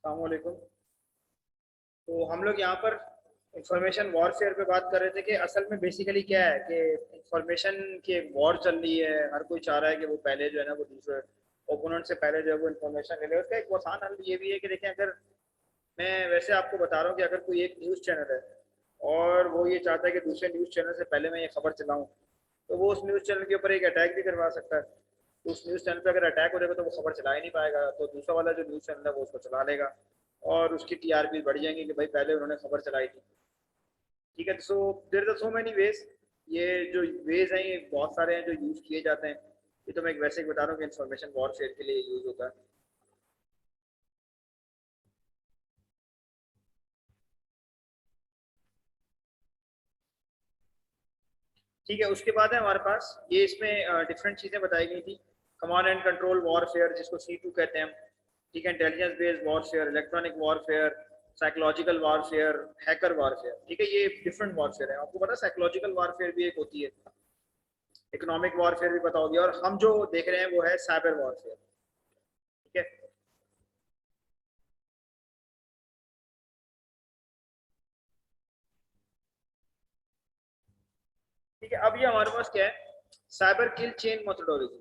अस्सलाम वालेकुम। तो हम लोग यहाँ पर इंफॉर्मेशन वॉरफेयर पे बात कर रहे थे कि असल में बेसिकली क्या है कि इंफॉर्मेशन की एक वॉर चल रही है। हर कोई चाह रहा है कि वो पहले जो है ना वो दूसरे ओपोनेंट से पहले जो है वो इंफॉर्मेशन ले ले। उसका एक आसान हल ये भी है कि देखें, अगर मैं वैसे आपको बता रहा हूँ कि अगर कोई एक न्यूज़ चैनल है और वो ये चाहता है कि दूसरे न्यूज़ चैनल से पहले मैं ये खबर चलाऊँ, तो वो उस न्यूज़ चैनल के ऊपर एक अटैक भी करवा सकता है। तो उस न्यूज़ चैनल पे अगर अटैक हो जाएगा तो वो खबर चला ही नहीं पाएगा, तो दूसरा वाला जो न्यूज़ चैनल है वो उसको चला लेगा और उसकी टीआरपी बढ़ जाएंगी कि भाई पहले उन्होंने खबर चलाई थी। ठीक है, so there are so many ways. ये जो वेज हैं ये बहुत सारे हैं जो यूज़ किए जाते हैं। ये तो मैं एक वैसे ही बता रहा हूँ कि इंफॉर्मेशन वॉरफेयर के लिए यूज़ होता है। ठीक है, उसके बाद है हमारे पास ये इसमें डिफरेंट चीज़ें बताई गई थी। कमांड एंड कंट्रोल वॉरफेयर जिसको C2 कहते हैं हम। ठीक है, intelligence based warfare, electronic warfare, psychological warfare, hacker warfare. ठीक है, ये डिफरेंट वॉरफेयर है। आपको पता है साइकोलॉजिकल वॉरफेयर भी एक होती है, इकोनॉमिक वॉरफेयर भी पता होगी, और हम जो देख रहे हैं वो है साइबर वॉरफेयर। ठीक है। ठीक है, अब ये हमारे पास क्या है, cyber kill chain methodology.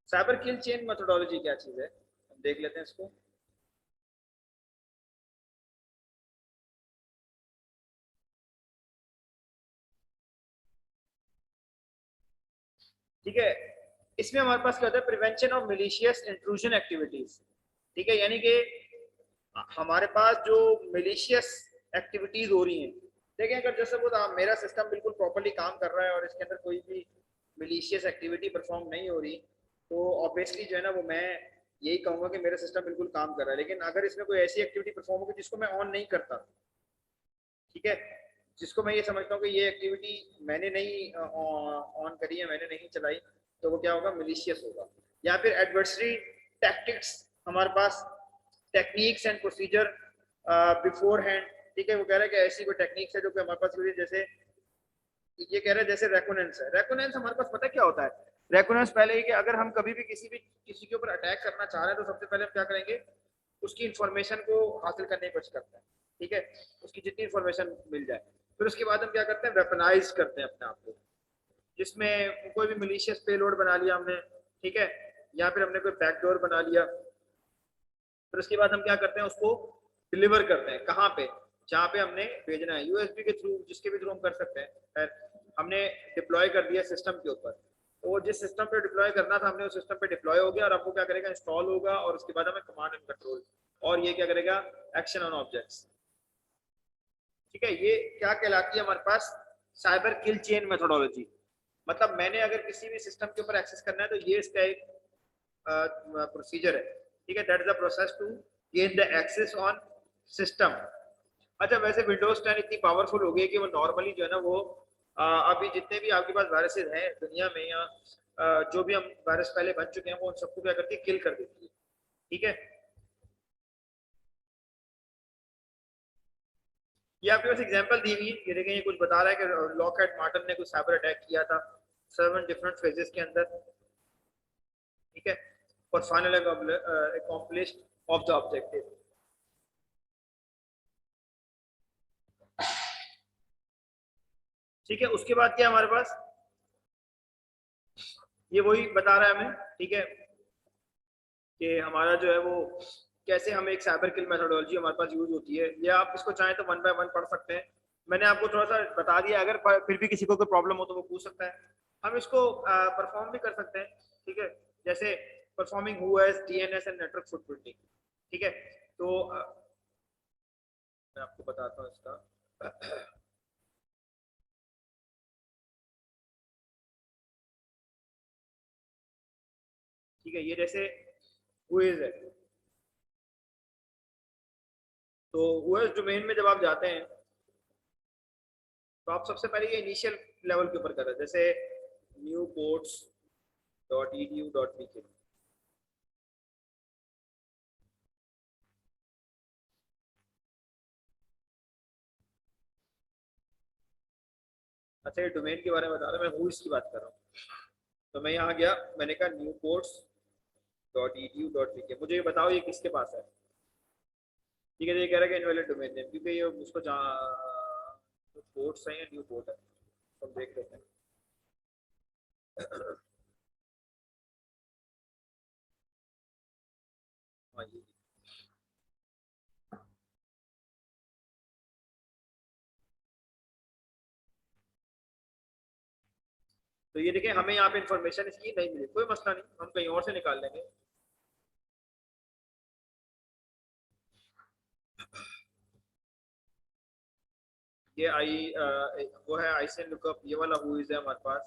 Cyber kill chain methodology क्या चीज है, हम देख लेते हैं इसको। ठीक है, इसमें हमारे पास क्या होता है, prevention of malicious intrusion activities. ठीक है, यानी कि हमारे पास जो मिलिशियस एक्टिविटीज हो रही हैं, देखें अगर जैसे वो मेरा सिस्टम बिल्कुल प्रॉपरली काम कर रहा है और इसके अंदर कोई भी मिलिशियस एक्टिविटी परफॉर्म नहीं हो रही, तो ऑब्वियसली जो है ना वो मैं यही कहूंगा कि मेरा सिस्टम बिल्कुल काम कर रहा है। लेकिन अगर इसमें कोई ऐसी एक्टिविटी परफॉर्म होगी जिसको मैं ऑन नहीं करता, ठीक है, जिसको मैं ये समझता हूँ कि ये एक्टिविटी मैंने नहीं ऑन करी है, मैंने नहीं चलाई, तो वो क्या होगा, मिलिशियस होगा। या फिर एडवर्सरी टैक्टिक्स, हमारे पास techniques and procedure beforehand. ठीक है, वो कह रहा है कि ऐसी कोई टेक्निक्स है जो कि हमारे पास, जैसे ये कह रहे हैं जैसे रेकोनेंस है। रेकोनेंस हमारे पास पता क्या होता है, रेकोनेंस पहले ही कि अगर हम कभी भी किसी के ऊपर अटैक करना चाह रहे हैं तो सबसे पहले हम क्या करेंगे, उसकी इंफॉर्मेशन को हासिल करने की कोशिश करते हैं। ठीक है, उसकी जितनी इंफॉर्मेशन मिल जाए, फिर उसके बाद हम क्या करते हैं, वेपनाइज करते हैं अपने आप को, जिसमें कोई भी मिलिशियस पेलोड बना लिया हमने। ठीक है, या फिर हमने कोई बैकडोर बना लिया, फिर उसके बाद हम क्या करते हैं, उसको डिलीवर करते हैं कहाँ पे, जहाँ पे हमने भेजना है, यूएसबी के थ्रू, जिसके भी थ्रू हम कर सकते हैं। हमने डिप्लॉय कर दिया सिस्टम के ऊपर, तो वो जिस सिस्टम पे डिप्लॉय करना था हमने उस सिस्टम पे डिप्लॉय हो गया, और अब वो क्या करेगा, इंस्टॉल होगा, और उसके बाद हमें कमांड एंड कंट्रोल, और ये क्या करेगा, एक्शन ऑन ऑब्जेक्ट्स। ठीक है, ये क्या कहलाती है हमारे पास, साइबर किल चेन मेथोडोलॉजी। मतलब मैंने अगर किसी भी सिस्टम के ऊपर एक्सेस करना है तो ये इसका एक प्रोसीजर है। ठीक है, that is the process to gain the access on system. अच्छा, वैसे विंडोज 10 इतनी पावरफुल हो गई है कि वो नॉर्मली जो है ना वो अभी जितने भी आपके पास वायरसेस हैं दुनिया में, या जो भी हम वायरस पहले बन चुके हैं, वो उन सबको क्या करती है, किल कर देती है। ठीक है, ये आपके पास एग्जांपल दी हुई है, ये देखें, ये कुछ बता रहा है कि लॉकहार्ट मार्टिन ने कुछ साइबर अटैक किया था 7 डिफरेंट फेजेस के अंदर। ठीक है, for final accomplished of the objective. ठीक है, उसके बाद क्या हमारे पास, ये वही बता रहा है हमें। ठीक है, कि हमारा जो है वो कैसे हम एक साइबर किल मेथोडोलॉजी हमारे पास यूज होती है, या आप इसको चाहें तो वन बाय वन पढ़ सकते हैं। मैंने आपको थोड़ा सा बता दिया, अगर फिर भी किसी को कोई प्रॉब्लम हो तो वो पूछ सकता है। हम इसको परफॉर्म भी कर सकते हैं। ठीक है, जैसे performing whois DNS and network footprinting. ठीक है, तो मैं आपको बताता हूँ इसका। ठीक है, ये जैसे हुएस है, तो हुएस डोमेन में जब आप जाते हैं तो आप सबसे पहले ये इनिशियल लेवल के ऊपर कर रहे हैं, जैसे new ports dot E D U dot P के। अच्छा, ये डोमेन के बारे में बता रहा हूँ, मैं हूँ इसकी बात कर रहा हूँ। तो मैं यहाँ गया, मैंने कहा न्यू पोर्ट्स .edu.vk। मुझे ये बताओ ये किसके पास है? ठीक है, ये कह रहा है कि इनवैलिड डोमेन नेम, क्योंकि ये उसको जहाँ पोर्ट सही है, न्यू पोर्ट है, तो देख लेते हैं। हाँ ये, तो ये देखिए हमें यहाँ पे इन्फॉर्मेशन इसकी नहीं मिली, कोई मसला नहीं, हम कहीं और से निकाल लेंगे। ये वो है आई सेन लुकअप, ये वाला हु इज है हमारे पास,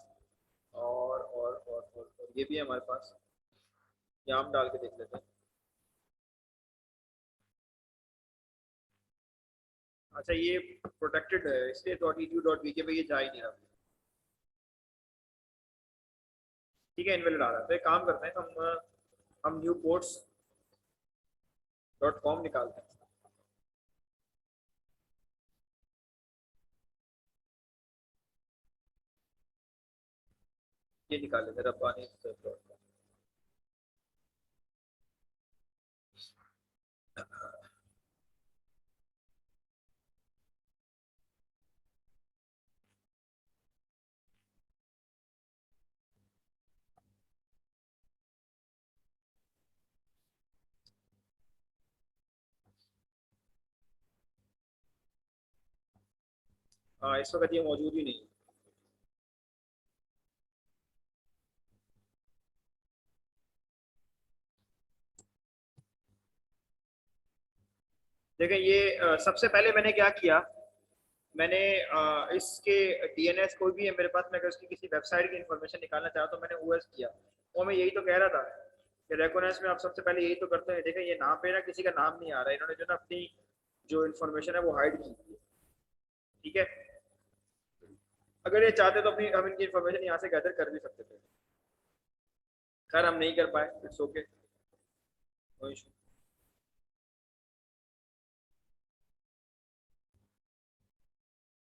और ये भी है हमारे पास, यहाँ हम डाल के देख लेते हैं। अच्छा ये प्रोटेक्टेड है इसलिए .edu.vk पे ये जा ही नहीं रहा। ठीक है, इनवैलिड आ रहा है, तो एक काम करते हैं, हम न्यू पोर्ट्स .com निकालते हैं। ये निकाल लेते हैं रब्बानी .com। हाँ इस वक्त ये मौजूद ही नहीं है। देखें ये सबसे पहले मैंने क्या किया, मैंने इसके डीएनएस कोई भी है मेरे पास, मैं अगर उसकी किसी वेबसाइट की इंफॉर्मेशन निकालना चाहा तो मैंने ओएस किया, वो मैं यही तो कह रहा था कि रेकोनेस में आप सबसे पहले यही तो करते हैं। देखें ये नाम पे ना किसी का नाम नहीं आ रहा है, इन्होंने जो ना अपनी जो इन्फॉर्मेशन है वो हाइड की है। ठीक है, अगर ये चाहते तो अपनी हम इनकी इन्फॉर्मेशन यहाँ से गैदर कर भी सकते थे, खैर हम नहीं कर पाए, इट्स ओके, नो इशू।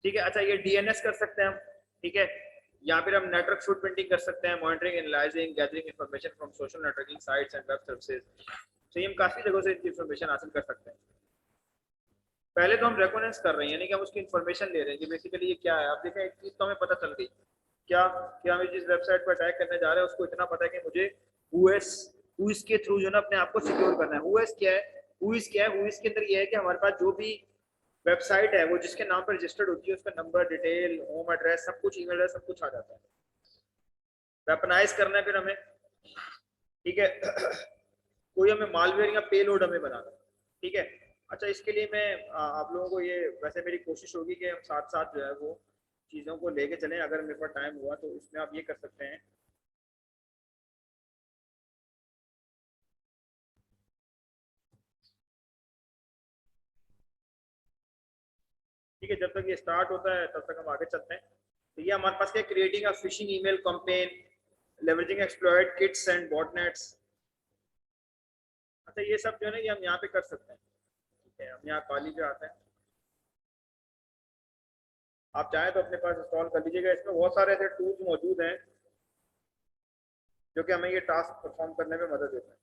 ठीक है, अच्छा ये डीएनएस कर सकते हैं हम। ठीक है, या फिर हम नेटवर्क फुटप्रिंटिंग कर सकते हैं, monitoring, analysing, gathering information from social networking sites and web services. तो ये हम काफी जगहों से इनकी इंफॉर्मेशन हासिल कर सकते हैं। पहले तो हम रेकोनेंस कर रहे हैं, यानी कि हम उसकी इन्फॉर्मेशन ले रहे हैं कि बेसिकली ये क्या है। आप देखें एक चीज तो हमें पता चल गई, क्या कि हमें जिस वेबसाइट पर अटैक करने जा रहे हैं उसको इतना पता है कि मुझे हुएस के थ्रू जो ना अपने आप को सिक्योर करना है। हुएस क्या है, हुइस क्या है, हुइस के अंदर ये है कि हमारे पास जो भी वेबसाइट है वो जिसके नाम पर रजिस्टर्ड होती है उसका नंबर, डिटेल, होम एड्रेस, सब कुछ, ईमेल एड्रेस, सब कुछ आ जाता है। वेपनाइज करना है फिर हमें। ठीक है, कोई हमें मालवेयर या पेलोड हमें बनाना है। ठीक है, अच्छा इसके लिए मैं आप लोगों को ये, वैसे मेरी कोशिश होगी कि हम साथ साथ जो है वो चीज़ों को लेके चलें, अगर मेरे पास टाइम हुआ तो इसमें आप ये कर सकते हैं। ठीक है, जब तक ये स्टार्ट होता है तब तक हम आगे चलते हैं। तो ये हमारे पास क्या, creating a phishing email campaign, leveraging exploit Kitts and botnets. अच्छा ये सब जो है ना ये हम यहाँ पे कर सकते हैं। ठीक है, हम यहाँ पाली पे आते हैं, आप चाहें तो अपने पास इंस्टॉल कर लीजिएगा। इसमें बहुत सारे ऐसे टूल्स मौजूद हैं जो कि हमें ये टास्क परफॉर्म करने में मदद देते हैं।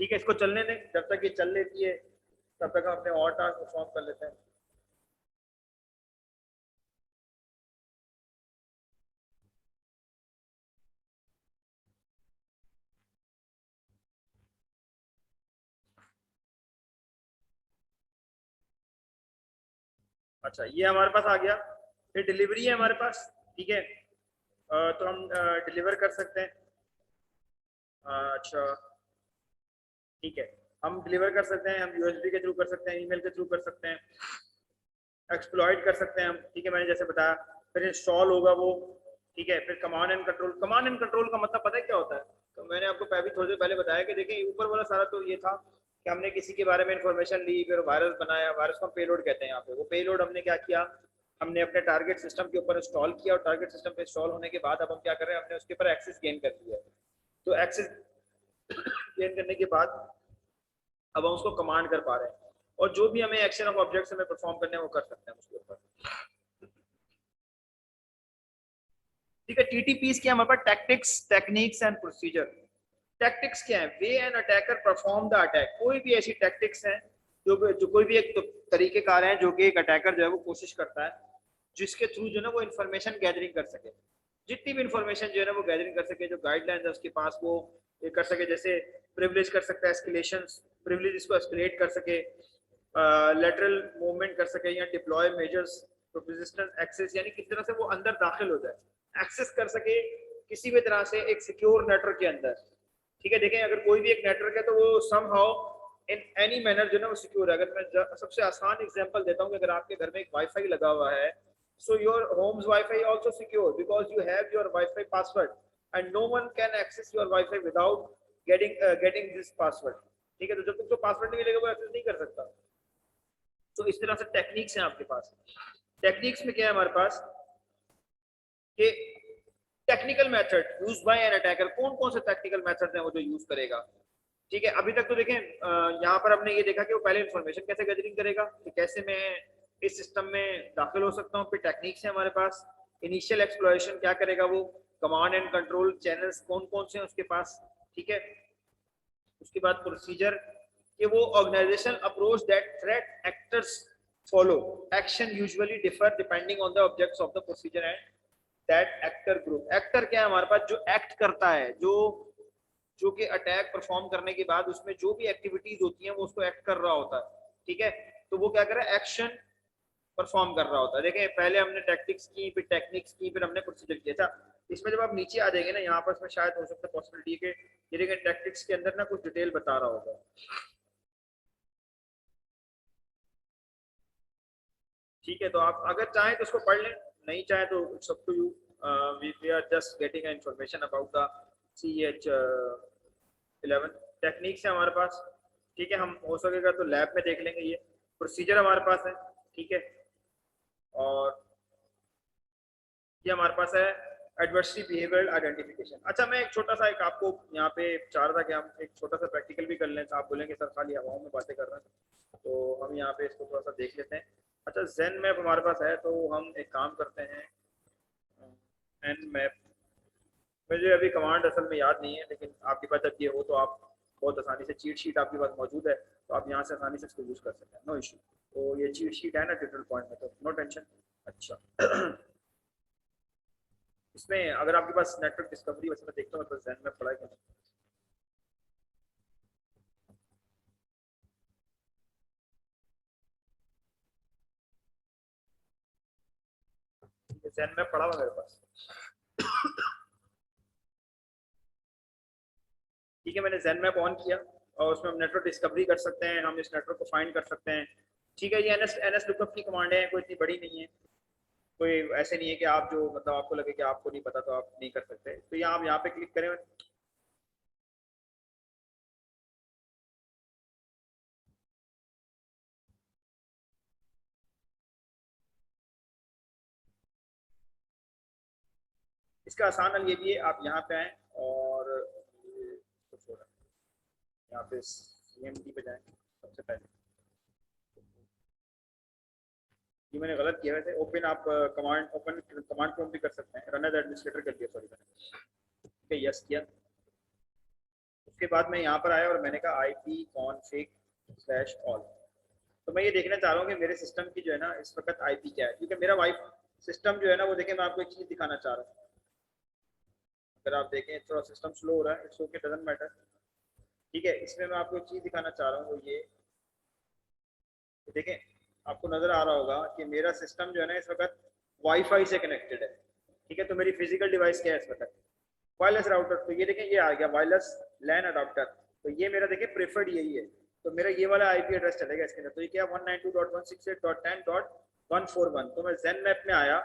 ठीक है, इसको चलने दें, जब तक ये चल लेती है तब तक हम अपने और टास्क परफॉर्म कर लेते हैं। अच्छा ये हमारे पास आ गया, ये डिलीवरी है हमारे पास। ठीक है, तो हम डिलीवर कर सकते हैं। अच्छा ठीक है, हम डिलीवर कर सकते हैं, हम यूएसबी के थ्रू कर सकते हैं, ईमेल के थ्रू कर सकते हैं, एक्सप्लॉइट कर सकते हैं हम। ठीक है, मैंने जैसे बताया, फिर इंस्टॉल होगा वो। ठीक है, फिर command and control, command and control का मतलब पता है क्या होता है? तो मैंने आपको पहले थोड़ी देर पहले बताया कि देखिए ऊपर वाला सारा तो ये था कि हमने किसी के बारे में इंफॉर्मेशन ली, फिर वायरस बनाया, वायरस को हम पेलोड कहते हैं यहाँ पे। वो पेलोड हमने क्या किया, हमने अपने टारगेट सिस्टम के ऊपर इंस्टॉल किया, और टारगेट सिस्टम पे इंस्टॉल होने के बाद अब हम क्या कर रहे हैं, हमने उसके ऊपर एक्सेस गेन कर लिया। तो एक्सेस गेन करने के बाद अब हम उसको कमांड कर पा रहे हैं, और जो भी हमें एक्शन ऑफ ऑब्जेक्ट्स हमें परफॉर्म करने हैं वो कर सकते हैं उसके ऊपर। ठीक है, टीटीपीस क्या हमारे पास, tactics, techniques and procedure. Tactics क्या है, way an attacker perform the attack, कोई भी ऐसी टैक्टिक्स हैं जो कोई भी एक तरीकेकार है जो कि एक अटैकर जो है वो कोशिश करता है जिसके थ्रू जो है ना वो इन्फॉर्मेशन गैदरिंग कर सके, जितनी भी इन्फॉर्मेशन जो है ना वो गैदरिंग कर सके, जो गाइडलाइंस है उसके पास वो ये कर सके, जैसे प्रिविलेज कर सकता है, एस्केलेशन प्रिविलेज इसको एस्केलेट कर सके, लेटरल मूवमेंट कर सके, या डिप्लॉय मेजर्स प्रोपोजिशनल एक्सेस, यानी किस तरह से वो अंदर दाखिल हो जाए, एक्सेस कर सके किसी भी तरह से एक सिक्योर नेटवर्क के अंदर। ठीक है, देखें अगर कोई भी एक नेटवर्क है तो वो समहाउ इन एनी मैनर जो है ना वो सिक्योर है। अगर मैं सबसे आसान एग्जांपल देता हूँ कि अगर आपके घर में एक वाईफाई लगा हुआ है, so your home's Wi-Fi also secure because you have your Wi-Fi password and no one can access your Wi-Fi without getting this password। ठीक है, तो जब तक तो पासवर्ड नहीं मिलेगा वो एक्सेस नहीं कर सकता। तो इस तरह से टेक्निक्स हैं आपके पास। टेक्निक्स में क्या है हमारे पास कि technical method use by an attacker, कौन कौन से टेक्निकल मेथड हैं वो जो यूज करेगा। ठीक है, अभी तक तो देखें यहाँ पर हमने ये देखा कि वो पहले इन्फॉर्मेशन कैसे गैदरिंग करेगा, कि कैसे मैं इस सिस्टम में दाखिल हो सकता हूँ, फिर टेक्निक्स है हमारे पास, इनिशियल एक्सप्लोरेशन क्या करेगा वो, कमांड एंड कंट्रोल चैनल्स कौन कौन से हैं उसके पास। ठीक है, उसके बाद प्रोसीजर कि वो organization approach that threat actors follow, action usually differ depending on the objects of the procedure and that actor group. Actor क्या है हमारे पास, जो एक्ट करता है, जो कि अटैक परफॉर्म करने के बाद उसमें जो भी एक्टिविटीज होती हैं वो उसको एक्ट कर रहा होता है। ठीक है, तो वो क्या कर रहा है, एक्शन परफॉर्म कर रहा होता है। देखें पहले हमने टैक्टिक्स की, फिर टेक्निक्स की, फिर हमने प्रोसीजर किया था। इसमें जब आप नीचे आ जाएंगे ना, यहाँ पर इसमें शायद हो सकता है पॉसिबिलिटी के ये देखें टैक्टिक्स के अंदर ना कुछ डिटेल बता रहा होगा। ठीक है, तो आप अगर चाहें तो उसको पढ़ लें, नहीं चाहें तो it's up to you. We are just getting information about the CH11 techniques है हमारे पास। ठीक है, हम हो सकेगा तो लैब में देख लेंगे। ये प्रोसीजर हमारे पास है। ठीक है, और ये हमारे पास है एडवर्सरी बिहेवियरल आइडेंटिफिकेशन। अच्छा, मैं एक छोटा सा एक आपको यहाँ पे चाह रहा था कि हम एक छोटा सा प्रैक्टिकल भी कर लें। आप बोलेंगे सर खाली हवाओं में बातें कर रहे हैं, तो हम यहाँ पे इसको थोड़ा सा देख लेते हैं। अच्छा, जेन मैप हमारे पास है, तो हम एक काम करते हैं, एन मैप, मुझे अभी कमांड असल में याद नहीं है, लेकिन आपके पास जब ये हो तो आप बहुत आसानी से, चीट शीट आपके पास मौजूद है तो आप यहाँ से आसानी से इसको यूज़ कर सकते हैं, नो इशू। तो ये चीट शीट है ना ट्विटर पॉइंट में, तो नो टेंशन। अच्छा इसमें अगर आपके पास नेटवर्क डिस्कवरी, वैसे मैं देखता हूँ जैन में पढ़ा है, जैन में पढ़ा हुआ मेरे पास। ठीक है, मैंने जैन मैप ऑन किया और उसमें हम नेटवर्क डिस्कवरी कर सकते हैं, हम इस नेटवर्क को फाइंड कर सकते हैं। ठीक है, ये एनएस लुकअप की कमांड है, कोई इतनी बड़ी नहीं है, कोई ऐसे नहीं है कि आप जो मतलब आपको लगे कि आपको नहीं पता तो आप नहीं कर सकते। तो यहाँ आप यहाँ पे क्लिक करें, 'इसका आसान हल ये भी है, आप यहाँ पे आए और यहाँ पे CMD पे जाएं। सबसे पहले ये मैंने गलत किया, वैसे ओपन आप कमांड प्रॉम्प्ट भी कर सकते हैं, रन एज एडमिनिस्ट्रेटर कर दिया, सॉरी मैंने। ठीक है, यस किया। उसके बाद मैं यहाँ पर आया और मैंने कहा ipconfig/all। तो मैं ये देखना चाह रहा हूँ कि मेरे सिस्टम की जो है ना इस वक्त IP क्या है, क्योंकि मेरा वाइफ सिस्टम जो है ना वो देखें, मैं आपको एक चीज़ दिखाना चाह रहा हूँ। अगर आप देखें थोड़ा सिस्टम स्लो हो रहा है, इट्स ओके, डजंट मैटर। ठीक है, इसमें मैं आपको एक चीज़ दिखाना चाह रहा हूँ, वो ये देखें, आपको नजर आ रहा होगा कि मेरा सिस्टम जो है ना इस वक्त वाईफाई से कनेक्टेड है। ठीक है, तो मेरी फिजिकल डिवाइस क्या है इस वक्त, वायरलेस राउटर। तो ये देखें, ये आ गया वायरलेस लैन अडाप्टर, तो ये मेरा देखिए प्रेफर्ड यही है, तो मेरा ये वाला IP एड्रेस चलेगा इसके अंदर। तो ये क्या 192.168.10.141। तो मैं जेन मैप में आया,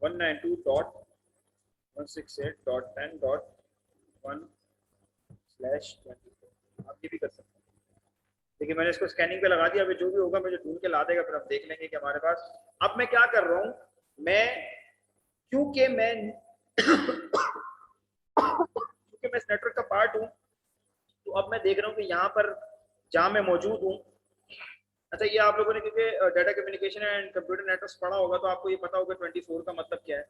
वन नाइन टू डॉट 168.10.1/24। आप ये भी कर सकते हैं। देखिए मैंने इसको स्कैनिंग पे लगा दिया, अभी जो भी होगा मुझे ढूंढ के ला देगा, फिर हम देख लेंगे कि हमारे पास अब मैं क्या कर रहा हूं, मैं क्योंकि मैं क्योंकि मैं इस नेटवर्क का पार्ट हूं, तो अब मैं देख रहा हूं कि यहाँ पर जहां मैं मौजूद हूँ, अच्छा ये आप लोगों ने क्योंकि data communication and computer networks पढ़ा होगा तो आपको ये पता होगा 24 का मतलब क्या है,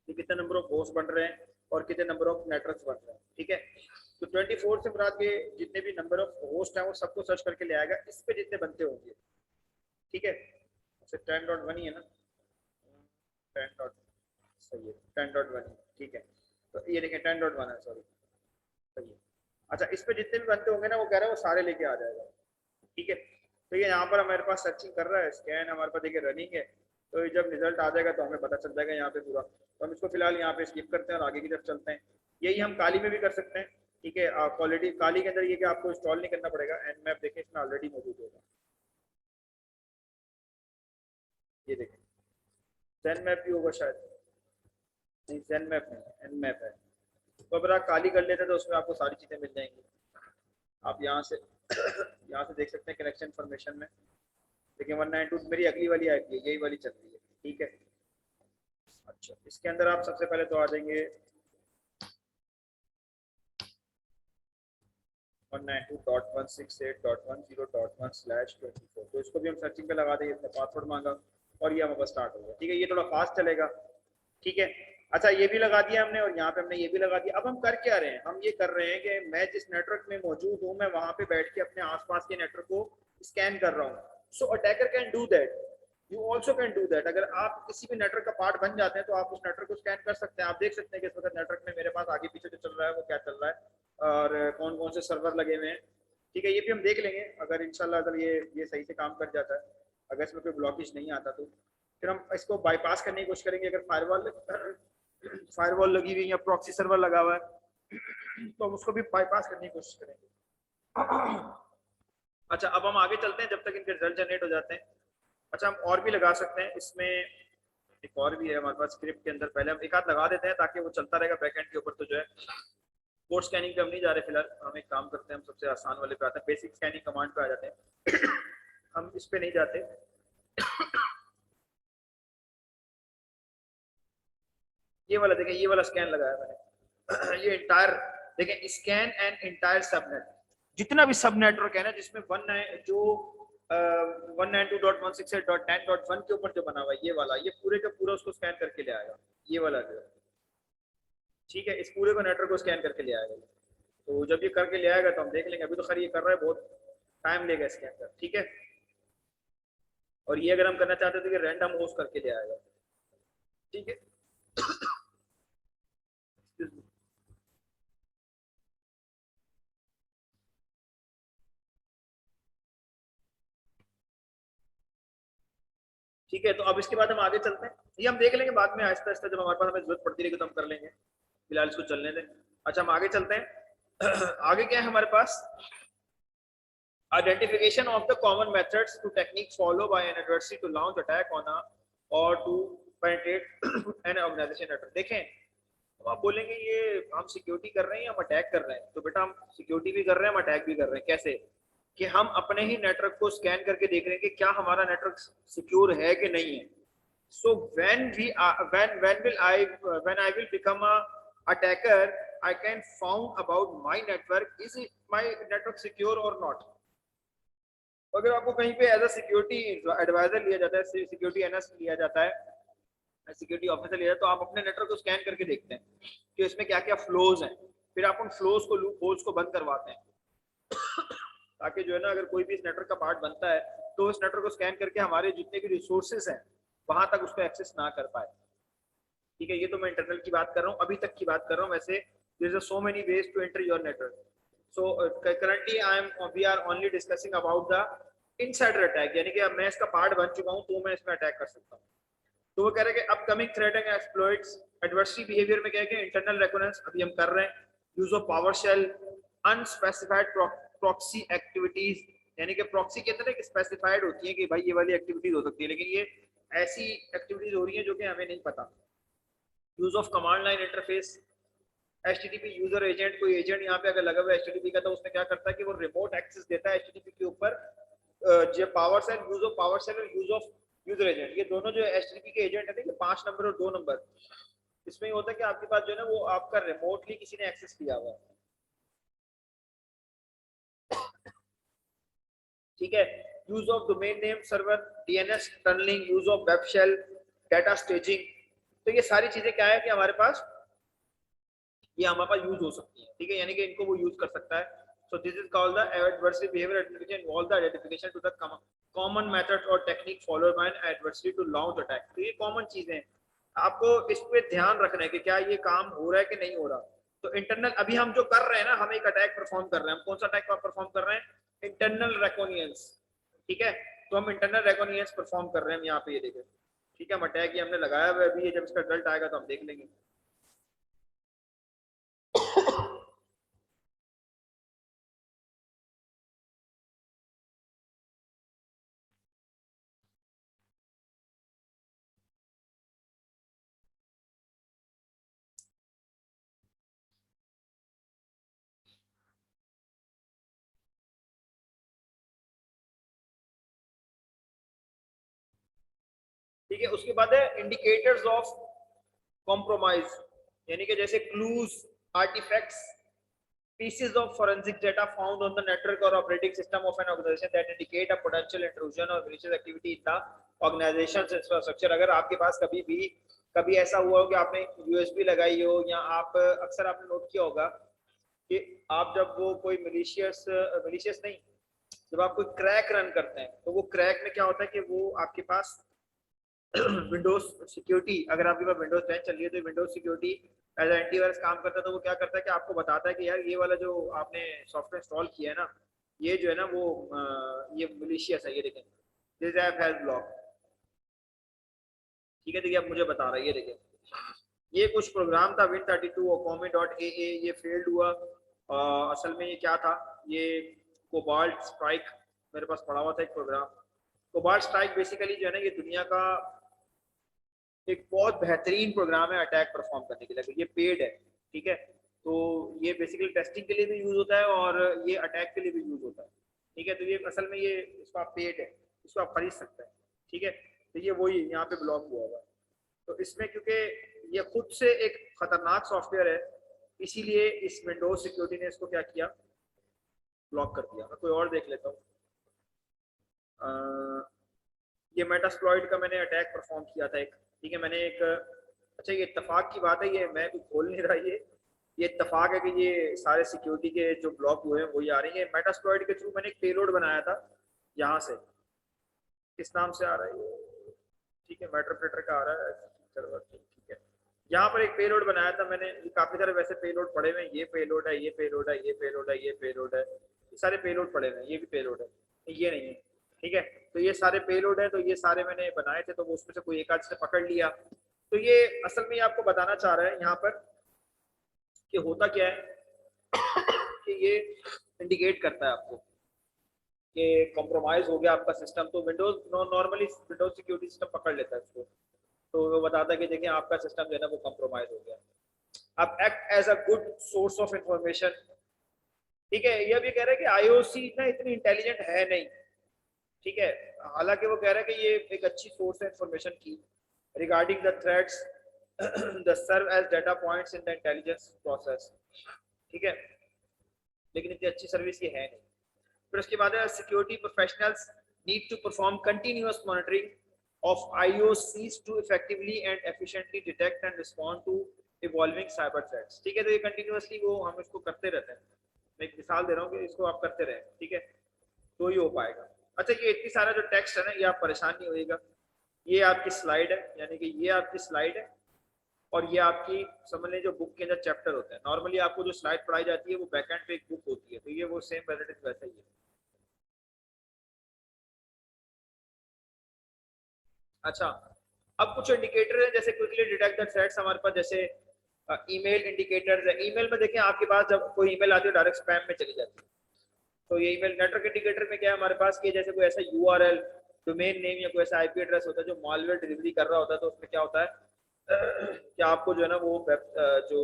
कि कितने नंबर ऑफ होस्ट बन रहे हैं और कितने नंबर ऑफ नेटवर्क्स बन रहे हैं, ठीक है। तो 24 से मुराद के जितने भी नंबर ऑफ होस्ट हैं वो सबको सर्च करके ले आएगा, इस पे जितने बनते होंगे, ठीक है। अच्छा 10.1 ही है ना, 10 डॉट, सही है 10.1, ठीक है। तो ये देखें 10.1 है, सॉरी, सही है। अच्छा इस पे जितने भी बनते होंगे ना, वो कह रहा है वो सारे लेके आ जाएगा, ठीक है। तो ये यहाँ पर हमारे पास सर्चिंग कर रहा है, स्कैन हमारे पास देखिए रनिंग है। तो जब रिजल्ट आ जाएगा तो हमें पता चल जाएगा यहाँ पे पूरा। तो हम इसको फिलहाल यहाँ पे स्किप करते हैं और आगे की तरफ चलते हैं। यही हम काली में भी कर सकते हैं, ठीक है। क्वालिटी काली के अंदर ये कि आपको इंस्टॉल नहीं करना पड़ेगा, एंड मैप देखें इसमें ऑलरेडी मौजूद होगा, ये देखें zen मैप भी होगा शायद, नहीं zen मैप नहीं एन मैप है। तो अगर आप काली कर लेते हैं तो उसमें आपको सारी चीजें मिल जाएंगी। आप यहाँ से यहाँ से देख सकते हैं कनेक्शन इन्फॉर्मेशन में, लेकिन 192 मेरी अगली वाली आईपी है, यही वाली चल रही है, ठीक है। अच्छा इसके अंदर आप सबसे पहले तो आ जाएंगे 192.168.1.10.1/24, तो इसको भी हम सर्चिंग पे लगा देंगे, इसका पासवर्ड मांगा और ये हमारे पास स्टार्ट हो गया, ठीक है। ये थोड़ा फास्ट चलेगा, ठीक है। अच्छा ये भी लगा दिया हमने और यहाँ पे हमने ये भी लगा दिया। अब हम कर क्या रहे हैं, हम ये कर रहे हैं कि मैं जिस नेटवर्क में मौजूद हूँ मैं वहां पे बैठ के अपने आसपास के नेटवर्क को स्कैन कर रहा हूँ। So attacker can do that, you also can do that. अगर आप किसी भी नेटवर्क का पार्ट बन जाते हैं तो आप उस नेटवर्क को स्कैन कर सकते हैं। आप देख सकते हैं कि इस वक्त नेटवर्क में मेरे पास आगे पीछे जो चल रहा है वो क्या चल रहा है और कौन कौन से सर्वर लगे हुए हैं, ठीक है। ये भी हम देख लेंगे अगर इंशाल्लाह अगर ये सही से काम कर जाता है, अगर इसमें कोई ब्लॉकेज नहीं आता तो फिर हम इसको बाईपास करने की कोशिश करेंगे। अगर फायरवॉल लगी हुई है या प्रॉक्सी सर्वर लगा हुआ है तो हम उसको भी बाईपास करने की कोशिश करेंगे। अच्छा अब हम आगे चलते हैं जब तक इनके रिजल्ट जनरेट हो जाते हैं। अच्छा हम और भी लगा सकते हैं इसमें, एक और भी है हमारे पास स्क्रिप्ट के अंदर, पहले हम एक आध लगा देते हैं ताकि वो चलता रहेगा बैकएंड के ऊपर। तो जो है कोड स्कैनिंग पे हम नहीं जा रहे फिलहाल, हम एक काम करते हैं, हम सबसे आसान वाले पे आते हैं, बेसिक स्कैनिंग कमांड पे आ जाते हैं। हम इस पे नहीं जाते। ये वाला देखें, ये वाला स्कैन लगाया मैंने। ये इंटायर देखें, स्कैन एंड इंटायर सबनेट, जितना भी सब नेटवर्क है ना जिसमें 192.168.10.1 के ऊपर जो बना हुआ है ये वाला, ये पूरे का पूरा उसको स्कैन करके ले आएगा, ये वाला जो है, ठीक है। इस पूरे को नेटवर्क को स्कैन करके ले आएगा। तो जब ये करके ले आएगा तो हम देख लेंगे, अभी तो खैर ये कर रहा है, बहुत टाइम लेगा इसके अंदर, ठीक है। और ये अगर हम करना चाहते थे कि रैंडम होस्ट करके ले आएगा, ठीक है। ठीक है, तो अब इसके बाद हम आगे चलते हैं, ये हम देख लेंगे बाद में आहिस्ता आहिस्ता, जब हमारे पास हमें जरूरत पड़ती रहेगी तो हम कर लेंगे, फिलहाल इसको चलने दें। अच्छा हम आगे चलते हैं। आगे क्या है हमारे पास, identification of the common methods to techniques followed by an adversary to launch attack on a or to penetrate an organization network। देखें अब आप बोलेंगे ये हम सिक्योरिटी कर रहे हैं या हम अटैक कर रहे हैं, तो बेटा हम सिक्योरिटी भी कर रहे हैं, हम अटैक भी कर रहे हैं। कैसे कि हम अपने ही नेटवर्क को स्कैन करके देख रहे हैं कि क्या हमारा नेटवर्क सिक्योर है कि नहीं है। सो when I will become a attacker, I can found about my network, is it my network secure or not। अगर आपको कहीं पे एज अ सिक्योरिटी एडवाइजर लिया जाता है, सिक्योरिटी एनालिस्ट लिया जाता है, सिक्योरिटी ऑफिसर लिया जाता है, तो आप अपने नेटवर्क को स्कैन करके देखते हैं कि इसमें क्या क्या फ्लोज हैं, फिर आप उन फ्लोज को, लूप होल्स को बंद करवाते हैं, ताकि जो है ना अगर कोई भी इस नेटवर्क का पार्ट बनता है तो इस नेटवर्क को स्कैन करके हमारे जितने भी रिसोर्सेज हैं वहां तक उसको एक्सेस ना कर पाए, ठीक है। ये तो मैं इंटरनल की बात कर रहा हूँ, अभी तक की बात कर रहा हूँ। वैसे there are so many ways to enter your network. So currently we are only discussing about the insider attack, यानी कि अब मैं इसका पार्ट बन चुका हूँ तो मैं इसमें अटैक कर सकता हूँ। तो वो कह रहे हैं कि upcoming threat and exploits, adversary behaviour में क्या है, इंटरनल रेकोनेंस अभी हम कर रहे हैं, use of power shell, unspecified proxy activities, यानी कि प्रॉक्सी के अंदर एक स्पेसिफाइड होती है कि भाई ये वाली एक्टिविटीज हो सकती है, लेकिन ये ऐसी एक्टिविटीज हो रही है जो कि हमें नहीं पता। Use of command line interface, HTTP user agent, कोई एजेंट यहाँ पे अगर लगा हुआ है HTTP का, तो उसमें क्या करता है कि वो रिमोट एक्सेस देता है HTTP के ऊपर, जो power shell, use of power shell और यूज ऑफ यूजर एजेंट, ये दोनों जो एचटीटीपी के एजेंट है ना, ये 5 नंबर और 2 नंबर, इसमें ये होता है कि आपके पास जो है ना वो आपका रिमोटली किसी ने एक्सेस किया हुआ है, ठीक है। Use of domain name server, DNS tunneling, use of web shell, data staging, तो ये सारी चीजें क्या है कि हमारे पास ये हमारे पास यूज हो सकती है, ठीक है, यानी कि इनको वो यूज कर सकता है। So this is called the adversary behaviour identification involve the identification to the common method और technique followed by an adversary to launch attack. तो ये कॉमन चीजें हैं, आपको इस पे ध्यान रखना है कि क्या ये काम हो रहा है कि नहीं हो रहा। तो इंटरनल अभी हम जो कर रहे हैं ना, हम एक अटैक परफॉर्म कर रहे हैं, हम कौन सा अटैक परफॉर्म कर रहे हैं, इंटरनल रेकोनियंस, ठीक है। तो हम इंटरनल रेकोनियंस परफॉर्म कर रहे हैं यहाँ पे, ये देखें, ठीक है, हम अटैक ये हमने लगाया हुआ है, अभी जब इसका रिजल्ट आएगा तो हम देख लेंगे। ठीक है, उसके बाद है इंडिकेटर्स ऑफ कॉम्प्रोमाइज, यानी कि जैसे clues, artifacts, pieces of forensic data found on the network or operating system of an organization that indicate a potential intrusion or malicious activity in the organization's infrastructure। अगर आपके पास कभी ऐसा हुआ हो कि आपने यूएसबी लगाई हो, या आप अक्सर आपने नोट किया होगा कि आप जब वो कोई मिलीशियस नहीं, जब आप कोई क्रैक रन करते हैं तो वो क्रैक में क्या होता है कि वो आपके पास विंडोज सिक्योरिटी, अगर आपके पास विंडोज 10 चल रही है तो विंडोज सिक्योरिटी एज एंटीवायरस काम करता है, तो वो क्या करता है कि आपको बताता है कि यार ये वाला जो आपने सॉफ्टवेयर इंस्टॉल किया है ना, ये जो है ना वो ये मिलीशियस है, ये देखें, दिस ऐप हैज ब्लॉक, ठीक है, देखिए अब मुझे बता रहा है, ये देखें, ये कुछ प्रोग्राम था Win32 और Comet.aa, ये फेल्ड हुआ। असल में ये क्या था, ये कोबाल्ट स्ट्राइक मेरे पास पड़ा हुआ था एक प्रोग्राम। कोबाल्ट स्ट्राइक बेसिकली जो है ना ये दुनिया का एक बहुत बेहतरीन प्रोग्राम है अटैक परफॉर्म करने के लिए, ये पेड है, ठीक है। तो ये बेसिकली टेस्टिंग के लिए भी यूज होता है और ये अटैक के लिए भी यूज होता है, ठीक है। तो ये असल में ये इसका पेड है, इसको आप खरीद सकते हैं, ठीक है। तो ये वही यहाँ पे ब्लॉक हुआ हुआ है, तो इसमें क्योंकि ये खुद से एक खतरनाक सॉफ्टवेयर है, इसीलिए इस विंडोज सिक्योरिटी ने इसको क्या किया, ब्लॉक कर दिया। मैं कोई और देख लेता हूँ। ये मेटास्प्लॉइड का मैंने अटैक परफॉर्म किया था एक, ठीक है, मैंने एक, अच्छा ये इत्तेफाक की बात है, ये मैं भी खोल नहीं रहा, ये इत्तेफाक है कि ये सारे सिक्योरिटी के जो ब्लॉक हुए हैं वही आ रही है। मेटास्प्लॉइड के थ्रू मैंने एक पेलोड बनाया था यहाँ से, किस नाम से आ रहा है ये, ठीक है, मेटाप्लेटर का आ रहा है सर्वर, ठीक है। यहाँ पर एक पेलोड बनाया था मैंने, काफी सारे वैसे पेलोड पड़े हुए हैं, ये पेलोड है, ये पेलोड है, ये पेलोड है, ये पेलोड है, ये सारे पेलोड पड़े हुए हैं, ये भी पेलोड है, ये नहीं है, ठीक है। तो ये सारे पेलोड है, तो ये सारे मैंने बनाए थे, तो वो उसमें से कोई एक आध से पकड़ लिया। तो ये असल में ये आपको बताना चाह रहा है यहाँ पर कि होता क्या है कि ये इंडिकेट करता है आपको कि कॉम्प्रोमाइज हो गया आपका सिस्टम, तो Windows normally Windows security system पकड़ लेता है इसको, तो वो बताता है कि देखिए आपका सिस्टम जो है ना वो कॉम्प्रोमाइज हो गया। अब act as a good source of information, ठीक है, ये भी कह रहा है कि आईओसी ना इतनी इंटेलिजेंट है नहीं, ठीक है, हालांकि वो कह रहा है कि ये एक अच्छी सोर्स है इंफॉर्मेशन की regarding the threats the serve as data points in the intelligence process, ठीक है, लेकिन इतनी अच्छी सर्विस ये है नहीं। फिर उसके बाद security professionals need to perform continuous monitoring of IOCs to effectively and efficiently detect and respond to evolving cyber threats, ठीक है। तो ये कंटिन्यूअसली वो हम इसको करते रहते हैं, मैं एक मिसाल दे रहा हूँ कि इसको आप करते रहें, ठीक है, तो ही हो पाएगा। अच्छा, ये इतनी सारा जो टेक्स्ट है ना, ये आप परेशान नहीं होइएगा, ये आपकी स्लाइड है, यानी कि ये आपकी स्लाइड है, और ये आपकी समझ लें जो बुक के अंदर चैप्टर होते हैं, नॉर्मली आपको जो स्लाइड पढ़ाई जाती है वो बैकएंड पे एक बुक होती है, तो ये वो सेम वैसा ही है। अच्छा, अब कुछ इंडिकेटर है जैसे क्विकली डिटेक्ट द थ्रेट्स हमारे पास, जैसे ईमेल इंडिकेटर्स है। ईमेल में देखें आपके पास जब कोई ईमेल आती है डायरेक्ट स्पैम में चली जाती है, तो ये ईमेल नेटवर्क इंडिकेटर में क्या है हमारे पास कि जैसे कोई ऐसा यूआरएल, डोमेन नेम या कोई ऐसा आईपी एड्रेस होता है जो मालवेयर डिलीवरी कर रहा होता है, तो उसमें क्या होता है कि आपको जो है ना वो जो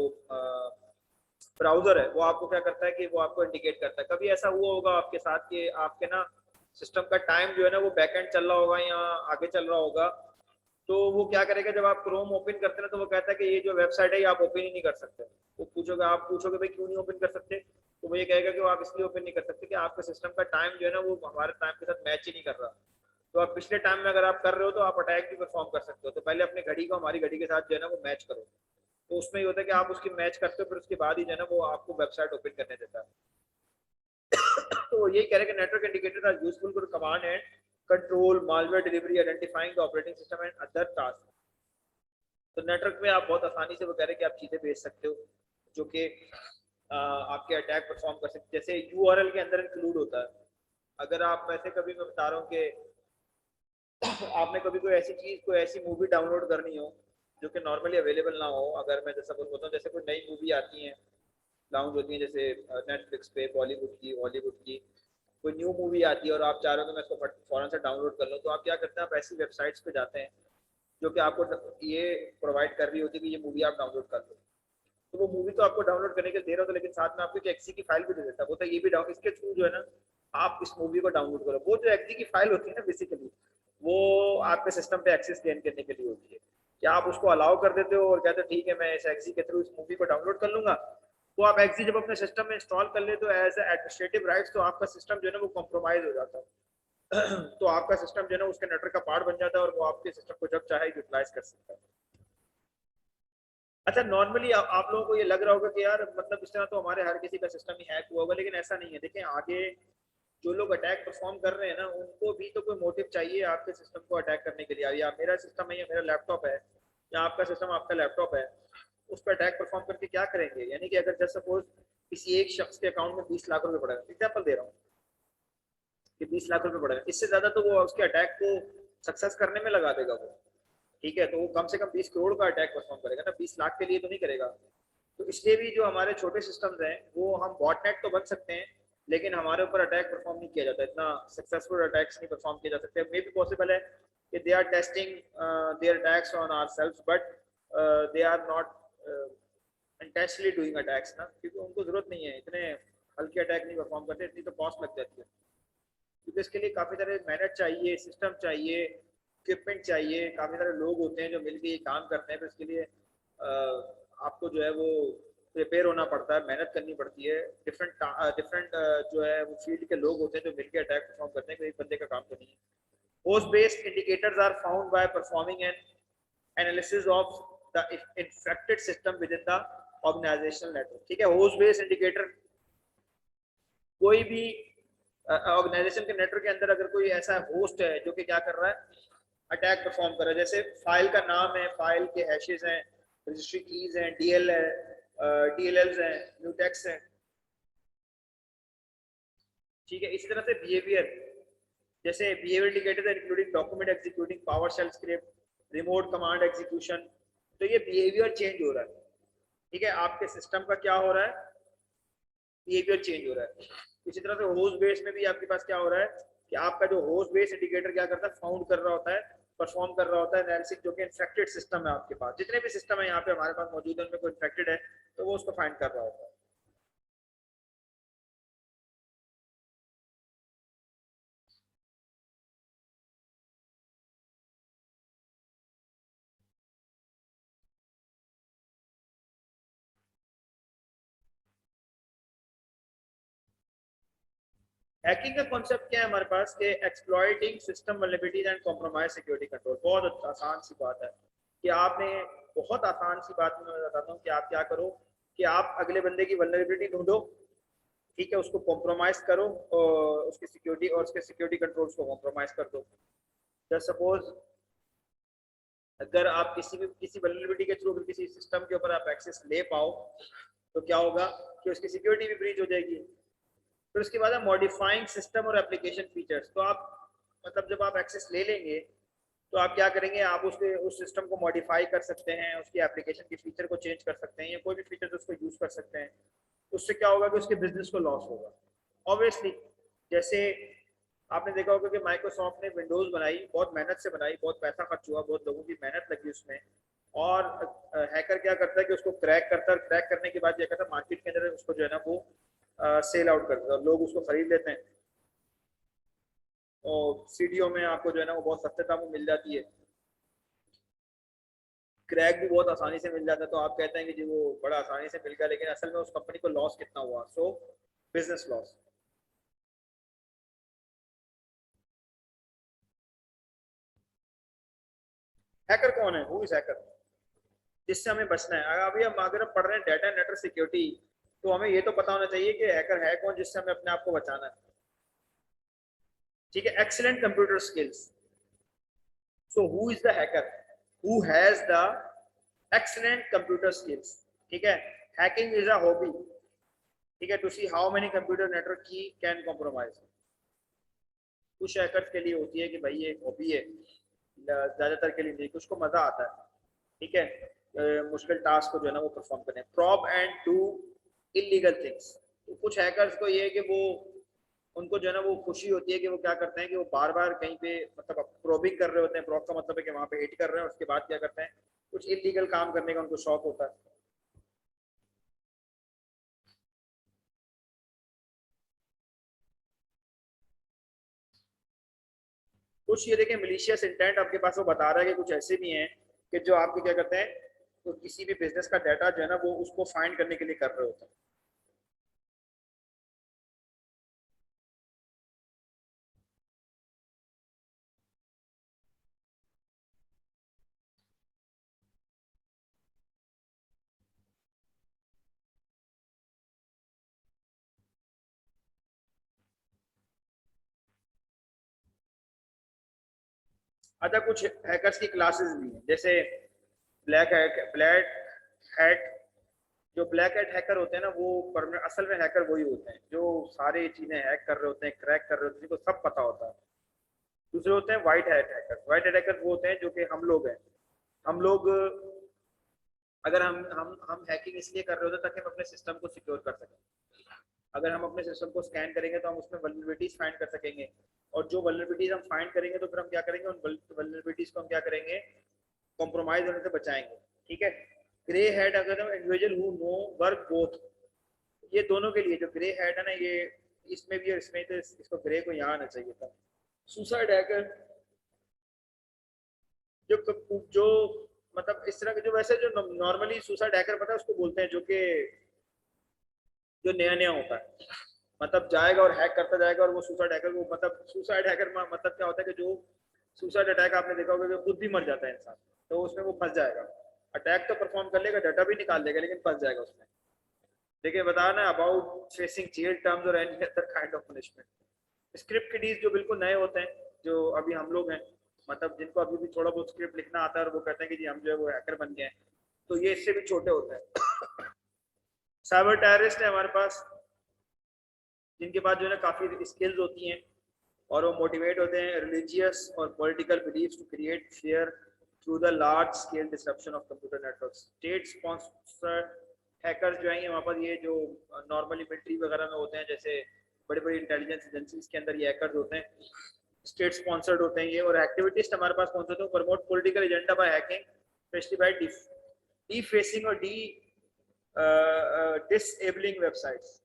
ब्राउजर है वो आपको क्या करता है कि वो आपको इंडिकेट करता है। कभी ऐसा हुआ होगा आपके साथ कि आपके ना सिस्टम का टाइम जो है ना वो बैक एंड चल रहा होगा या आगे चल रहा होगा, तो वो क्या करेगा, जब आप क्रोम ओपन करते हैं तो वो कहता है कि ये जो वेबसाइट है ये आप ओपन ही नहीं कर सकते। वो पूछोगे, आप पूछोगे भाई क्यों नहीं ओपन कर सकते, तो वो ये कहेगा कि वो आप इसलिए ओपन नहीं कर सकते कि आपका सिस्टम का टाइम जो है ना वो हमारे टाइम के साथ मैच ही नहीं कर रहा। तो आप पिछले टाइम में अगर आप कर रहे हो तो आप अटैक भी परफॉर्म कर सकते हो, तो पहले अपनी घड़ी को हमारी घड़ी के साथ जो है ना वो मैच करो। तो उसमें ये होता है कि आप उसकी मैच करते हो, फिर उसके बाद ही जो है ना वो आपको वेबसाइट ओपन करने देता है। तो यही कह रहे हैं कि network indicators are useful for command and control malware delivery identifying the operating system and other task. तो नेटवर्क में आप बहुत आसानी से वो कह रहे हैं कि आप चीजें भेज सकते हो जो कि आपके अटैक परफॉर्म कर सकते, जैसे यूआरएल के अंदर इंक्लूड होता है। अगर आप वैसे कभी मैं बता रहा हूँ कि आपने कभी कोई ऐसी चीज, कोई ऐसी मूवी डाउनलोड करनी हो जो कि नॉर्मली अवेलेबल ना हो, अगर मैं जैसा कुछ बताऊँ, जैसे कोई नई मूवी आती है लॉन्च होती है, जैसे नेटफ्लिक्स पे बॉलीवुड की हॉलीवुड की कोई न्यू मूवी आती है और आप चाह रहे हो कि मैं इसको फौरन से डाउनलोड कर लूँ, तो आप क्या करते हैं, आप ऐसी वेबसाइट्स पे जाते हैं जो कि आपको ये प्रोवाइड कर रही होती है कि ये मूवी आप डाउनलोड कर लो। तो वो मूवी तो आपको डाउनलोड करने के लिए दे रहा होता है, लेकिन साथ में आपको एक एक्सी की फाइल भी दे देता है, बोलता है ये भी डाउन, इसके थ्रू जो है ना आप इस मूवी को डाउनलोड करो। वो जो एक्सी की फाइल होती है ना बेसिकली वो आपके सिस्टम पे एक्सेस गेन करने के लिए होती है, कि आप उसको अलाउ कर देते हो और कहते हो ठीक है मैं इस एक्सी के थ्रू इस मूवी को डाउनलोड कर लूंगा। तो आप एक्सी जब अपने सिस्टम में इंस्टॉल कर ले तो एज एडमिनिस्ट्रेटिव राइट्स तो आपका सिस्टम जो है ना वो कॉम्प्रोमाइज हो जाता है। तो आपका सिस्टम जो है ना उसके नेटवर्क का पार्ट बन जाता है और वो आपके सिस्टम को जब चाहे यूटिलाइज कर सकता है। अच्छा, नॉर्मली आप लोगों को ये लग रहा होगा कि यार मतलब इस तरह तो हमारे हर किसी का सिस्टम ही हैक हुआ होगा, लेकिन ऐसा नहीं है। देखिए आगे जो लोग अटैक परफॉर्म कर रहे हैं ना उनको भी तो कोई मोटिव चाहिए आपके सिस्टम को अटैक करने के लिए। या मेरा सिस्टम है या मेरा लैपटॉप है या आपका सिस्टम आपका लैपटॉप है, उस पर अटैक परफॉर्म करके क्या करेंगे? यानी कि अगर जस्ट सपोज किसी एक शख्स के अकाउंट में 20 लाख रुपए पड़े, एग्जाम्पल दे रहा हूँ कि 20 लाख रुपए पड़े, इससे ज्यादा तो वो उसके अटैक को सक्सेस करने में लगा देगा वो। ठीक है, तो वो कम से कम 20 करोड़ का अटैक परफॉर्म करेगा ना, 20 लाख के लिए तो नहीं करेगा। तो इसलिए भी जो हमारे छोटे सिस्टम्स हैं वो हम बॉटनेट तो बन सकते हैं, लेकिन हमारे ऊपर अटैक परफॉर्म नहीं किया जाता, इतना सक्सेसफुल अटैक्स नहीं परफॉर्म किए जा सकते। मे भी पॉसिबल है कि they are testing their attacks on ourselves, but they are not intentionally doing attacks ना, क्योंकि उनको जरूरत नहीं है, इतने हल्के अटैक नहीं परफॉर्म करते, इतनी तो कॉस्ट लग जाती है। क्योंकि इसके लिए काफ़ी सारे मेहनत चाहिए, सिस्टम चाहिए, इक्विपमेंट चाहिए, काफ़ी सारे लोग होते हैं जो मिलकर ये काम करते हैं। तो इसके लिए आपको जो है वो प्रिपेयर होना पड़ता है, मेहनत करनी पड़ती है। डिफरेंट डिफरेंट जो है वो फील्ड के लोग होते हैं जो मिलकर अटैक परफॉर्म करते हैं, कोई एक बंदे का काम तो नहीं है। Host based indicators are found by performing an analysis of the infected system within the organizational network. ठीक है, होस्ट बेस्ड इंडिकेटर कोई भी ऑर्गेनाइजेशन के नेटवर्क के अंदर अगर कोई ऐसा होस्ट है जो कि क्या कर रहा है, अटैक परफॉर्म कर रहा है, जैसे फाइल का नाम है, फाइल के हैशेस हैं, रजिस्ट्री कीज हैं, डीएल है, डीएलएल्स हैं, म्यूटेक्स हैं। ठीक है, इसी तरह से बिहेवियर, जैसे behaviour indicators including document executing power shell script remote command execution. तो ये बिहेवियर चेंज हो रहा है। ठीक है, आपके सिस्टम का क्या हो रहा है, बिहेवियर चेंज हो रहा है। इसी तरह से होस्ट बेस में भी आपके पास क्या हो रहा है कि आपका जो होस्ट बेस इंडिकेटर क्या करता है, फाउंड कर रहा होता है, परफॉर्म कर रहा होता है एनालिसिस, जो कि इन्फेक्टेड सिस्टम है आपके पास, जितने भी सिस्टम है यहाँ पे हमारे पास मौजूद है उनमें कोई इन्फेक्टेड है तो वो उसको फाइंड कर रहा होता है। हैकिंग का कॉन्सेप्ट क्या है हमारे पास कि exploiting system vulnerabilities and compromise security control. बहुत आसान सी बात है कि आपने, बहुत आसान सी बात मैं बताता हूँ कि आप क्या करो कि आप अगले बंदे की वल्नरेबिलिटी ढूंढो, ठीक है, उसको कॉम्प्रोमाइज करो और उसकी सिक्योरिटी और उसके सिक्योरिटी कंट्रोल्स को कॉम्प्रोमाइज कर दो। जस्ट सपोज अगर आप किसी वल्नरेबिलिटी के थ्रू किसी सिस्टम के ऊपर आप एक्सेस ले पाओ तो क्या होगा कि उसकी सिक्योरिटी भी ब्रीच हो जाएगी। फिर उसके बाद है मॉडिफाइंग सिस्टम और एप्लीकेशन फीचर्स। तो आप मतलब जब आप एक्सेस ले लेंगे तो आप क्या करेंगे, आप उसके उस सिस्टम को मॉडिफाई कर सकते हैं, उसकी एप्लीकेशन के फीचर को चेंज कर सकते हैं या कोई भी फीचर उसको यूज कर सकते हैं। उससे क्या होगा कि उसके बिजनेस को लॉस होगा ऑब्वियसली। जैसे आपने देखा होगा कि माइक्रोसॉफ्ट ने विंडोज बनाई, बहुत मेहनत से बनाई, बहुत पैसा खर्च हुआ, बहुत लोगों की मेहनत लगी उसमें, और हैकर क्या करता है कि उसको क्रैक करता है, क्रैक करने के बाद क्या करता है मार्केट के अंदर उसको जो है ना वो सेल आउट करता है, लोग उसको खरीद लेते हैं। और सीडीओ में आपको जो है ना वो बहुत सस्ते दाम में मिल जाती है, क्रैक भी बहुत आसानी से मिल जाता है। तो आप कहते हैं कि जी वो बड़ा आसानी से मिल गया, लेकिन असल में उस कंपनी को लॉस कितना हुआ? सो बिजनेस लॉस। हैकर कौन है? Who is hacker? जिससे हमें बचना है। अभी हम अगर हम पढ़ रहे हैं डाटा नेटवर्क सिक्योरिटी, तो हमें ये तो पता होना चाहिए कि हैकर है कौन, जिससे हमें अपने आप को बचाना है। ठीक है, excellent computer skills. So who is the hacker? Who has the excellent computer skills। ठीक है, hacking is a hobby। ठीक है, to see how many computer network key can compromise। कुछ हैकर्स के लिए होती है कि भाई ये हॉबी है, ज्यादातर के लिए नहीं, कुछ को मजा आता है। ठीक है, मुश्किल टास्क को जो है ना वो परफॉर्म करने, probe and do illegal things. तो कुछ हैकर्स को ये है कि वो, उनको जो है ना वो खुशी होती है कि वो क्या करते हैं कि वो बार बार कहीं पे मतलब प्रोबिंग कर रहे होते हैं। प्रोब का मतलब है कि वहां पे हिट कर रहे हैं, उसके बाद क्या करते हैं, कुछ इलीगल काम करने का उनको शौक होता है। कुछ ये देखें मिलीशियस इंटेंट आपके पास वो बता रहा है कि कुछ ऐसे भी हैं कि जो आपके क्या करते हैं, तो किसी भी बिजनेस का डाटा जो है ना वो उसको फाइंड करने के लिए कर रहे होते हैं। अच्छा, कुछ हैकर्स की क्लासेस भी हैं, जैसे ब्लैक हैट। जो ब्लैक हैट हैकर होते हैं ना वो असल में हैकर वही होते हैं जो सारी चीजें हैक कर रहे होते हैं, क्रैक कर रहे होते हैं, जिनको सब पता होता है। दूसरे होते हैं white hat hacker. White hat hacker वो होते हैं जो कि हम लोग हैं। हम लोग, अगर हम हैकिंग इसलिए कर रहे होते हैं ताकि हम अपने सिस्टम को सिक्योर कर सकें। अगर हम अपने सिस्टम को स्कैन करेंगे तो हम उसमें वल्नरेबिलिटीज फाइंड कर सकेंगे, और जो वल्नरेबिलिटीज हम फाइंड करेंगे तो फिर हम क्या करेंगे, उन वल्नरेबिलिटीज को हम क्या करेंगे, कॉम्प्रोमाइज होने से बचाएंगे। ठीक है, ग्रे हेड अगर हम individual who know work both, ये दोनों के लिए जो ग्रे हेड है ना ये इसमें भी और इसमें, तो इसको ग्रे को यहाँ आना चाहिए था। सुसाइड हैकर, जो मतलब इस तरह के जो वैसे जो नॉर्मली सुसाइड हैकर पता है उसको बोलते हैं, जो कि जो नया नया होता है, मतलब जाएगा और हैक करता जाएगा, और वो सुसाइड हैकर को मतलब सुसाइड हैकर मतलब क्या होता है कि जो सुसाइड अटैक आपने देखा होगा कि खुद भी मर जाता है इंसान, तो उसमें वो फंस जाएगा। अटैक तो परफॉर्म कर लेगा, डाटा भी निकाल लेगा, लेकिन फंस जाएगा उसमें। देखिए बता ना अबाउट फेसिंग जेल टर्म्स और any other kind of punishment. Script kiddies जो बिल्कुल नए होते हैं, जो अभी हम लोग हैं, मतलब जिनको अभी भी थोड़ा बहुत स्क्रिप्ट लिखना आता है और वो कहते हैं कि जी हम जो है वो हैकर बन गए हैं, तो ये इससे भी छोटे होते हैं। साइबर टेररिस्ट है हमारे पास, जिनके पास जो है ना काफी स्किल्स होती हैं, और वो मोटिवेट होते हैं रिलीजियस और political beliefs to create fear through the large scale disruption of computer network. State sponsored hackers जो हैं हमारे पास, ये जो नॉर्मली मिलिट्री वगैरह में होते हैं, जैसे बड़ी बड़ी इंटेलिजेंस एजेंसीज के अंदर ये हैकर्स होते हैं, स्टेट स्पॉन्सर्ड होते हैं ये। और एक्टिविटीज हमारे पास कौन से होते हैं, promote political agenda by hacking, specially by defacing और डिसेबलिंग वेबसाइट्स।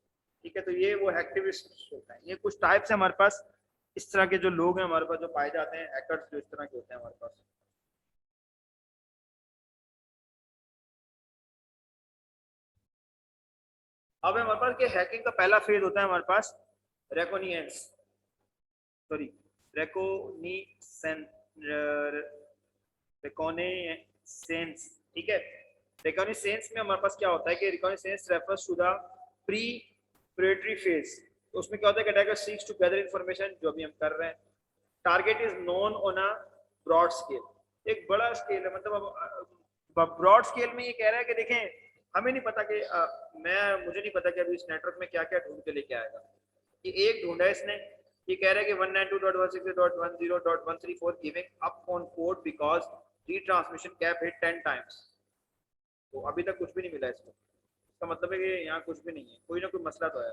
ठीक है, तो ये वो एक्टिविस्ट होता है। ये कुछ टाइप्स है हमारे पास, इस तरह के जो लोग हैं हमारे पास जो पाए जाते हैं, हैकर्स जो इस तरह के होते हैं हमारे पास। अब हमारे पास कि हैकिंग का पहला फेज होता है हमारे पास रेकोनियंस, सॉरी रेकोनीसेंस, रिकॉनेसेंस। ठीक है, रिकॉनेसेंस में हमारे पास क्या होता है कि reconnaissance refers to the preparatory phase. तो उसमें क्या होता है कि attacker seeks to gather information, जो भी हम कर रहे हैं। Target is known on a broad scale, एक बड़ा स्केल है, मतलब अब ब्रॉड स्केल में ये कह रहा है कि देखें हमें नहीं पता कि मुझे नहीं पता कि अभी इस नेटवर्क में क्या क्या ढूंढ के लेके आएगा। ये एक ढूंढा है इसने, ये कह रहा है कि 192.168.134 giving up on code because retransmission cap hit 10 times। तो अभी तक कुछ भी नहीं मिला इसको, इसका मतलब है कि यहाँ कुछ भी नहीं है, कोई ना कोई मसला तो है।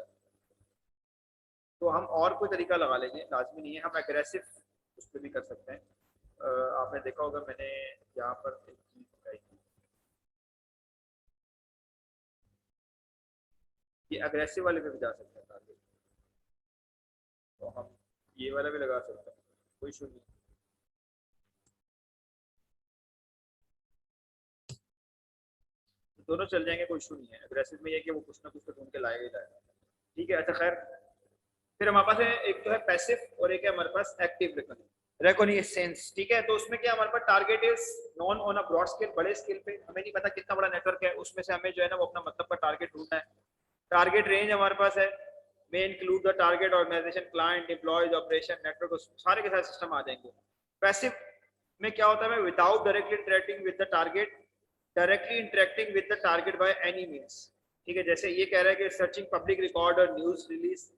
तो हम और कोई तरीका लगा लेंगे, लाजमी नहीं है, हम एग्रेसिव उस पर भी कर सकते हैं। आपने देखा होगा मैंने यहाँ पर एक चीज दिखाई थी, ये अग्रेसिव वाले पे भी जा सकते हैं टारगेट, तो हम ये वाला भी लगा सकते हैं। कोई इशू नहीं। दोनों चल जाएंगे, कोई इशू नहीं है। अग्रेसिव में ये कि वो कुछ ना कुछ तो ढूंढ के लाएगा ही लाएगा। ठीक है, अच्छा खैर, फिर हमारे पास है एक तो है पैसिव और एक है हमारे पास एक्टिव रिकॉग्निसेंस। ठीक है, तो उसमें क्या हमारे पास target is known on a broad scale, बड़े स्केल पे हमें नहीं पता कितना बड़ा नेटवर्क है, उसमें से हमें जो है ना वो अपना मतलब का टारगेट ढूंढना है। टारगेट रेंज हमारे पास है, में include the target organization, client, employees, operation, network, सारे के सारे सिस्टम आ जाएंगे। पैसिव में क्या होता है, without directly interacting with the target, directly interacting with the target by any means. ठीक है, जैसे ये कह रहा है कि सर्चिंग पब्लिक रिकॉर्ड और news release,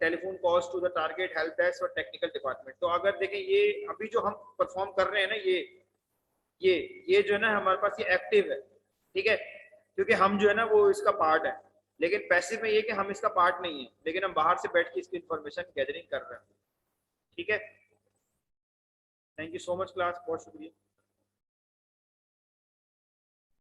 telephone calls to the target, help desk और टेक्निकल डिपार्टमेंट। तो अगर देखें ये अभी जो हम परफॉर्म कर रहे हैं ना, ये ये जो है ना हमारे पास ये एक्टिव है। ठीक है, क्योंकि हम जो है ना वो इसका पार्ट है। लेकिन पैसिव में ये कि हम इसका पार्ट नहीं है, लेकिन हम बाहर से बैठ के इसकी इंफॉर्मेशन गैदरिंग कर रहे हैं। ठीक है, thank you so much class, बहुत शुक्रिया।